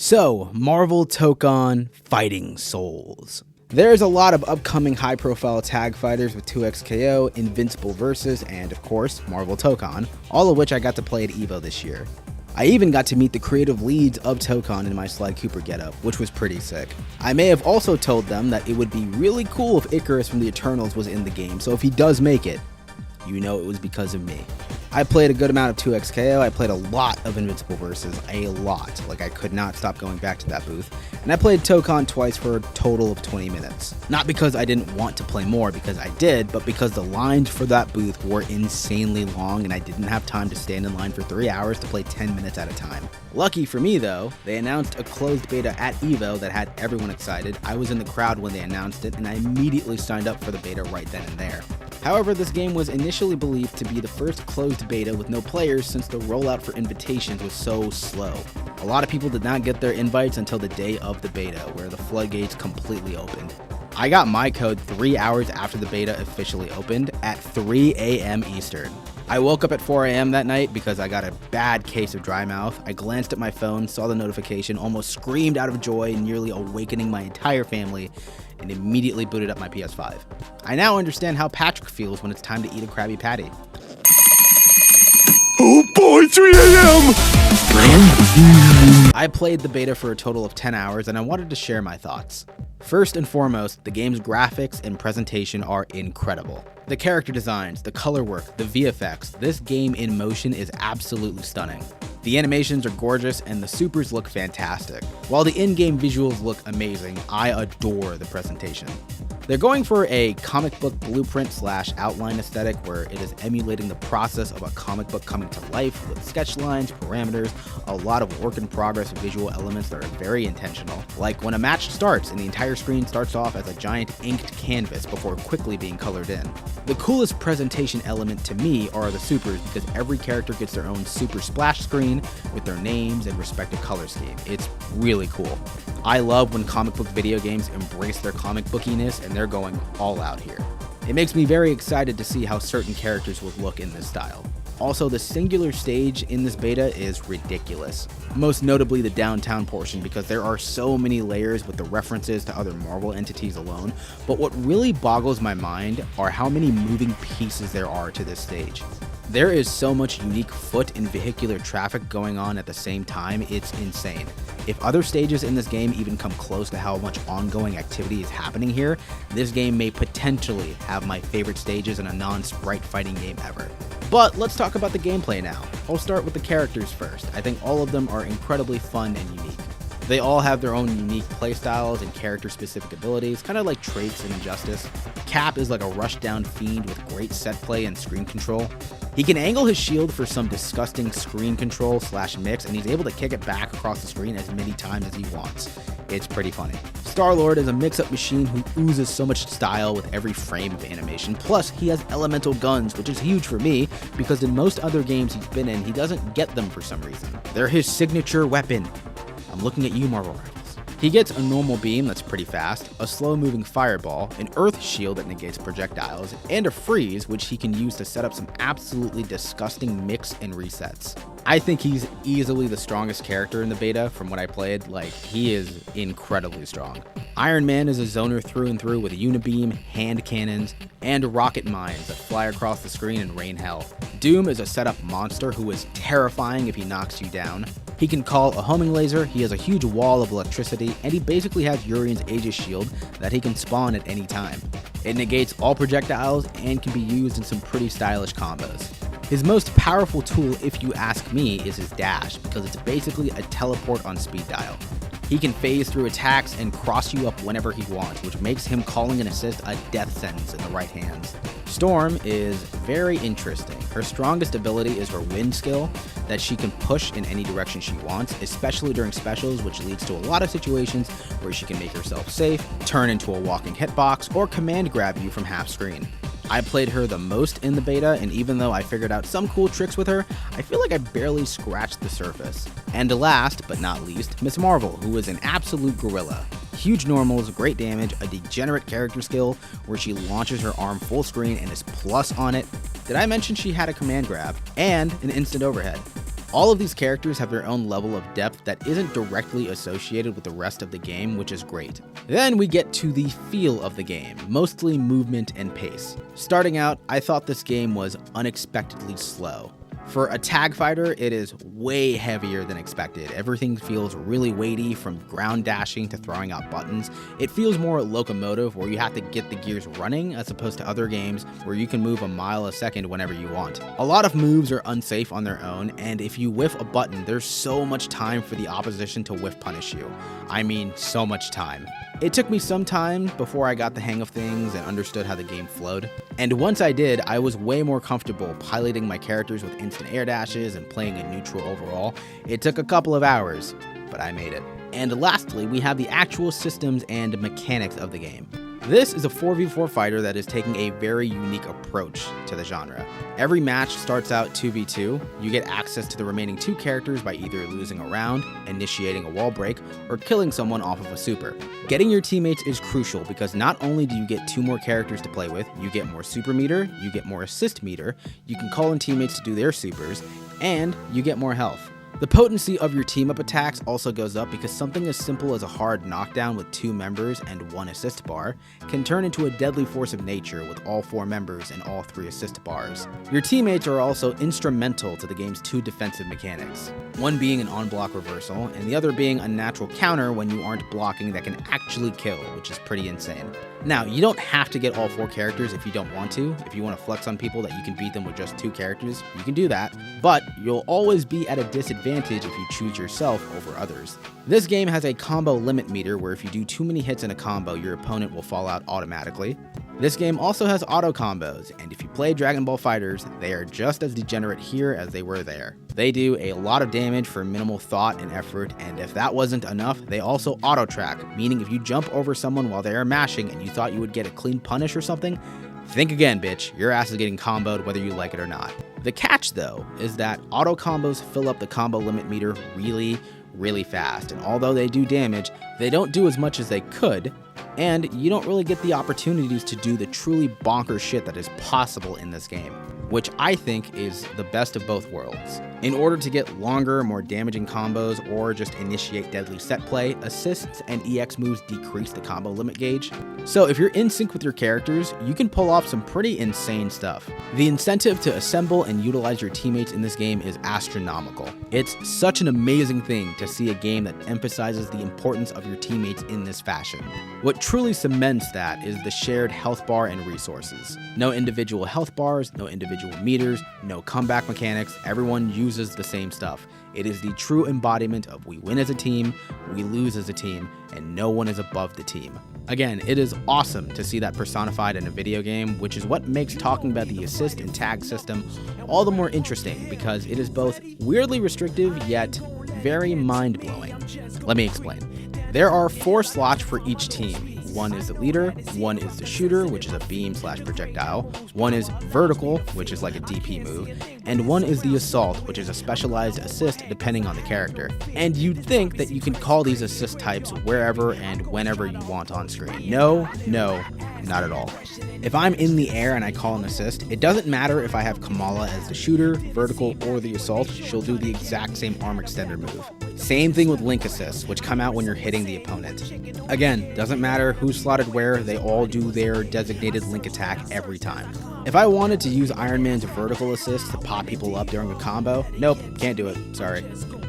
So, Marvel Tokon Fighting Souls. There's a lot of upcoming high-profile tag fighters with 2XKO, Invincible Versus, and of course, Marvel Tokon, all of which I got to play at EVO this year. I even got to meet the creative leads of Tokon in my Sly Cooper getup, which was pretty sick. I may have also told them that it would be really cool if Icarus from the Eternals was in the game, so if he does make it, you know it was because of me. I played a good amount of 2XKO, I played a lot of Invincible Versus, a lot, like I could not stop going back to that booth, and I played Tokon twice for a total of 20 minutes. Not because I didn't want to play more, because I did, but because the lines for that booth were insanely long and I didn't have time to stand in line for 3 hours to play 10 minutes at a time. Lucky for me though, they announced a closed beta at EVO that had everyone excited. I was in the crowd when they announced it and I immediately signed up for the beta right then and there. However, this game was initially believed to be the first closed beta with no players since the rollout for invitations was so slow. A lot of people did not get their invites until the day of the beta, where the floodgates completely opened. I got my code 3 hours after the beta officially opened at 3 a.m. Eastern. I woke up at 4 a.m. that night because I got a bad case of dry mouth. I glanced at my phone, saw the notification, almost screamed out of joy, nearly awakening my entire family, and immediately booted up my PS5. I now understand how Patrick feels when it's time to eat a Krabby Patty. Oh boy, 3 a.m. I played the beta for a total of 10 hours and I wanted to share my thoughts. First and foremost, the game's graphics and presentation are incredible. The character designs, the color work, the VFX, this game in motion is absolutely stunning. The animations are gorgeous and the supers look fantastic. While the in-game visuals look amazing, I adore the presentation. They're going for a comic book blueprint / outline aesthetic where it is emulating the process of a comic book coming to life with sketch lines, parameters, a lot of work in progress visual elements that are very intentional. Like when a match starts and the entire screen starts off as a giant inked canvas before quickly being colored in. The coolest presentation element to me are the supers because every character gets their own super splash screen with their names and respective color scheme. It's really cool. I love when comic book video games embrace their comic bookiness and they're going all out here. It makes me very excited to see how certain characters would look in this style. Also, the singular stage in this beta is ridiculous. Most notably the downtown portion because there are so many layers with the references to other Marvel entities alone, but what really boggles my mind are how many moving pieces there are to this stage. There is so much unique foot and vehicular traffic going on at the same time, it's insane. If other stages in this game even come close to how much ongoing activity is happening here, this game may potentially have my favorite stages in a non-sprite fighting game ever. But let's talk about the gameplay now. I'll start with the characters first. I think all of them are incredibly fun and unique. They all have their own unique playstyles and character-specific abilities, kind of like traits in Injustice. Cap is like a rush-down fiend with great set play and screen control. He can angle his shield for some disgusting screen control / mix, and he's able to kick it back across the screen as many times as he wants. It's pretty funny. Star-Lord is a mix-up machine who oozes so much style with every frame of animation, plus he has elemental guns, which is huge for me, because in most other games he's been in, he doesn't get them for some reason. They're his signature weapon. I'm looking at you, Marvel Rivals. He gets a normal beam that's pretty fast, a slow-moving fireball, an earth shield that negates projectiles, and a freeze, which he can use to set up some absolutely disgusting mix and resets. I think he's easily the strongest character in the beta from what I played. Like, he is incredibly strong. Iron Man is a zoner through and through with a unibeam, hand cannons, and rocket mines that fly across the screen and rain hell. Doom is a setup monster who is terrifying if he knocks you down. He can call a homing laser, he has a huge wall of electricity, and he basically has Urian's Aegis shield that he can spawn at any time. It negates all projectiles and can be used in some pretty stylish combos. His most powerful tool, if you ask me, is his dash, because it's basically a teleport on speed dial. He can phase through attacks and cross you up whenever he wants, which makes him calling an assist a death sentence in the right hands. Storm is very interesting. Her strongest ability is her wind skill that she can push in any direction she wants, especially during specials, which leads to a lot of situations where she can make herself safe, turn into a walking hitbox, or command grab you from half screen. I played her the most in the beta, and even though I figured out some cool tricks with her, I feel like I barely scratched the surface. And last but not least, Miss Marvel, who is an absolute gorilla. Huge normals, great damage, a degenerate character skill where she launches her arm full screen and is plus on it. Did I mention she had a command grab and an instant overhead? All of these characters have their own level of depth that isn't directly associated with the rest of the game, which is great. Then we get to the feel of the game, mostly movement and pace. Starting out, I thought this game was unexpectedly slow. For a tag fighter, it is way heavier than expected. Everything feels really weighty, from ground dashing to throwing out buttons. It feels more locomotive, where you have to get the gears running, as opposed to other games where you can move a mile a second whenever you want. A lot of moves are unsafe on their own, and if you whiff a button, there's so much time for the opposition to whiff punish you. I mean, so much time. It took me some time before I got the hang of things and understood how the game flowed. And once I did, I was way more comfortable piloting my characters with instant air dashes and playing in neutral overall. It took a couple of hours, but I made it. And lastly, we have the actual systems and mechanics of the game. This is a 4v4 fighter that is taking a very unique approach to the genre. Every match starts out 2v2. You get access to the remaining 2 characters by either losing a round, initiating a wall break, or killing someone off of a super. Getting your teammates is crucial because not only do you get 2 more characters to play with, you get more super meter, you get more assist meter, you can call in teammates to do their supers, and you get more health. The potency of your team-up attacks also goes up because something as simple as a hard knockdown with 2 members and 1 assist bar can turn into a deadly force of nature with all 4 members and all 3 assist bars. Your teammates are also instrumental to the game's 2 defensive mechanics, one being an on-block reversal, and the other being a natural counter when you aren't blocking that can actually kill, which is pretty insane. Now, you don't have to get all 4 characters if you don't want to. If you want to flex on people that you can beat them with just 2 characters, you can do that, but you'll always be at a disadvantage if you choose yourself over others. This game has a combo limit meter where if you do too many hits in a combo, your opponent will fall out automatically. This game also has auto combos, and if you play Dragon Ball FighterZ, they are just as degenerate here as they were there. They do a lot of damage for minimal thought and effort, and if that wasn't enough, they also auto track, meaning if you jump over someone while they are mashing and you thought you would get a clean punish or something, think again, bitch. Your ass is getting comboed whether you like it or not. The catch, though, is that auto combos fill up the combo limit meter really fast, and although they do damage, they don't do as much as they could, and you don't really get the opportunities to do the truly bonkers shit that is possible in this game, which I think is the best of both worlds. In order to get longer, more damaging combos, or just initiate deadly set play, assists and EX moves decrease the combo limit gauge. So if you're in sync with your characters, you can pull off some pretty insane stuff. The incentive to assemble and utilize your teammates in this game is astronomical. It's such an amazing thing to see a game that emphasizes the importance of your teammates in this fashion. What truly cements that is the shared health bar and resources. No individual health bars, no individual meters, no comeback mechanics, everyone uses the same stuff. It is the true embodiment of we win as a team, we lose as a team, and no one is above the team. Again, it is awesome to see that personified in a video game, which is what makes talking about the assist and tag system all the more interesting because it is both weirdly restrictive yet very mind-blowing. Let me explain. There are 4 slots for each team. One is the leader, one is the shooter, which is a beam/projectile, one is vertical, which is like a DP move, and one is the assault, which is a specialized assist depending on the character. And you'd think that you can call these assist types wherever and whenever you want on screen. No, not at all. If I'm in the air and I call an assist, it doesn't matter if I have Kamala as the shooter, vertical, or the assault, she'll do the exact same arm extender move. Same thing with link assists, which come out when you're hitting the opponent. Again, doesn't matter who's slotted where, they all do their designated link attack every time. If I wanted to use Iron Man's vertical assist to pop people up during a combo, nope, can't do it, sorry.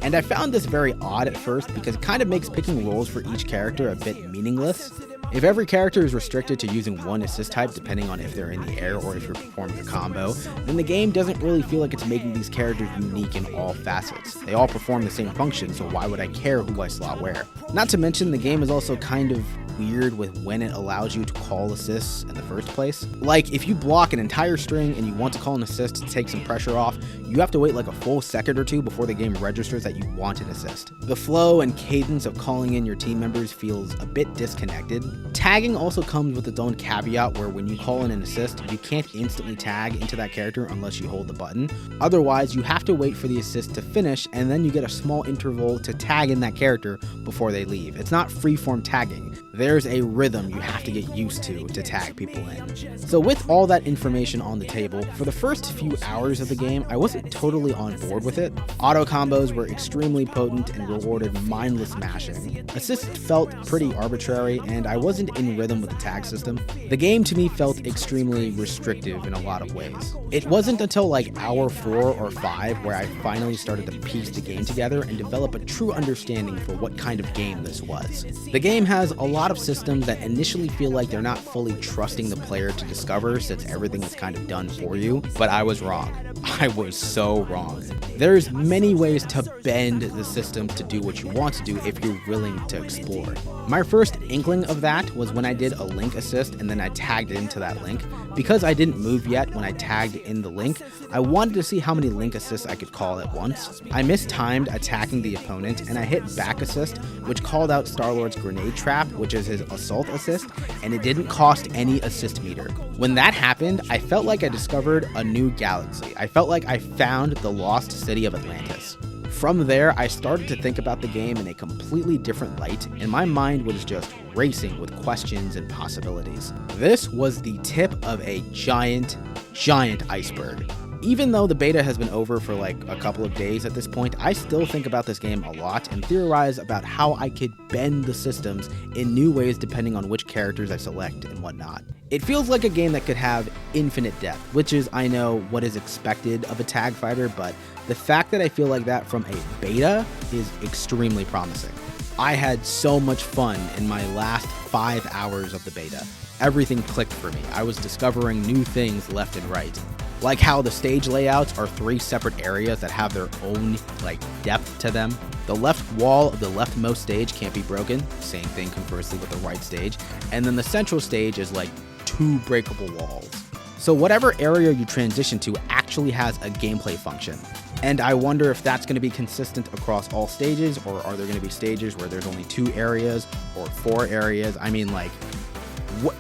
And I found this very odd at first because it kind of makes picking roles for each character a bit meaningless. If every character is restricted to using one assist type depending on if they're in the air or if you're performing a combo, then the game doesn't really feel like it's making these characters unique in all facets. They all perform the same function, so why would I care who I slot where? Not to mention, the game is also kind of weird with when it allows you to call assists in the first place. Like, if you block an entire string and you want to call an assist to take some pressure off, you have to wait like a full second or two before the game registers that you want an assist. The flow and cadence of calling in your team members feels a bit disconnected. Tagging also comes with its own caveat where when you call in an assist, you can't instantly tag into that character unless you hold the button. Otherwise, you have to wait for the assist to finish and then you get a small interval to tag in that character before they leave. It's not freeform tagging. There There's a rhythm you have to get used to tag people in. So with all that information on the table, for the first few hours of the game, I wasn't totally on board with it. Auto combos were extremely potent and rewarded mindless mashing. Assists felt pretty arbitrary, and I wasn't in rhythm with the tag system. The game to me felt extremely restrictive in a lot of ways. It wasn't until like hour 4 or 5 where I finally started to piece the game together and develop a true understanding for what kind of game this was. The game has a lot of systems that initially feel like they're not fully trusting the player to discover, since everything is kind of done for you, but I was wrong. I was so wrong. There's many ways to bend the system to do what you want to do if you're willing to explore. My first inkling of that was when I did a link assist and then I tagged into that link. Because I didn't move yet when I tagged in the link, I wanted to see how many link assists I could call at once. I mistimed attacking the opponent and I hit back assist, which called out Star-Lord's grenade trap, which is his assault assist, and it didn't cost any assist meter. When that happened, I felt like I discovered a new galaxy. I felt like I found the lost city of Atlantis. From there, I started to think about the game in a completely different light, and my mind was just racing with questions and possibilities. This was the tip of a giant iceberg. Even though the beta has been over for like a couple of days at this point, I still think about this game a lot and theorize about how I could bend the systems in new ways depending on which characters I select and whatnot. It feels like a game that could have infinite depth, which is, I know, what is expected of a tag fighter, but the fact that I feel like that from a beta is extremely promising. I had so much fun in my last 5 hours of the beta. Everything clicked for me. I was discovering new things left and right. Like how the stage layouts are 3 separate areas that have their own depth to them. The left wall of the leftmost stage can't be broken. Same thing conversely with the right stage. And then the central stage is like 2 breakable walls. So whatever area you transition to actually has a gameplay function. And I wonder if that's going to be consistent across all stages, or are there going to be stages where there's only 2 areas or 4 areas? I mean, like, what?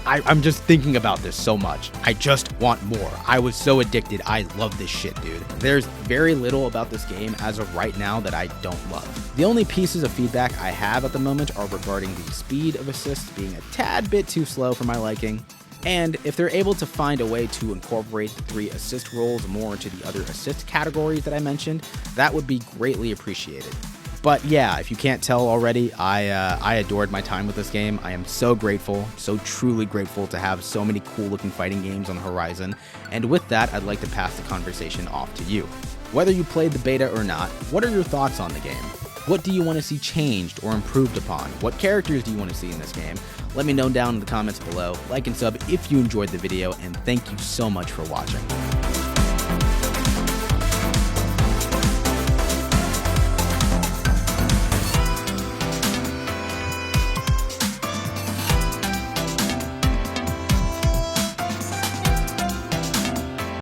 I'm just thinking about this so much. I just want more. I was so addicted. I love this shit, dude. There's very little about this game as of right now that I don't love. The only pieces of feedback I have at the moment are regarding the speed of assists being a tad bit too slow for my liking. And if they're able to find a way to incorporate the 3 assist roles more into the other assist categories that I mentioned, that would be greatly appreciated. But yeah, if you can't tell already, I adored my time with this game. I am so grateful, so truly grateful to have so many cool looking fighting games on the horizon. And with that, I'd like to pass the conversation off to you. Whether you played the beta or not, what are your thoughts on the game? What do you want to see changed or improved upon? What characters do you want to see in this game? Let me know down in the comments below. Like and sub if you enjoyed the video, and thank you so much for watching.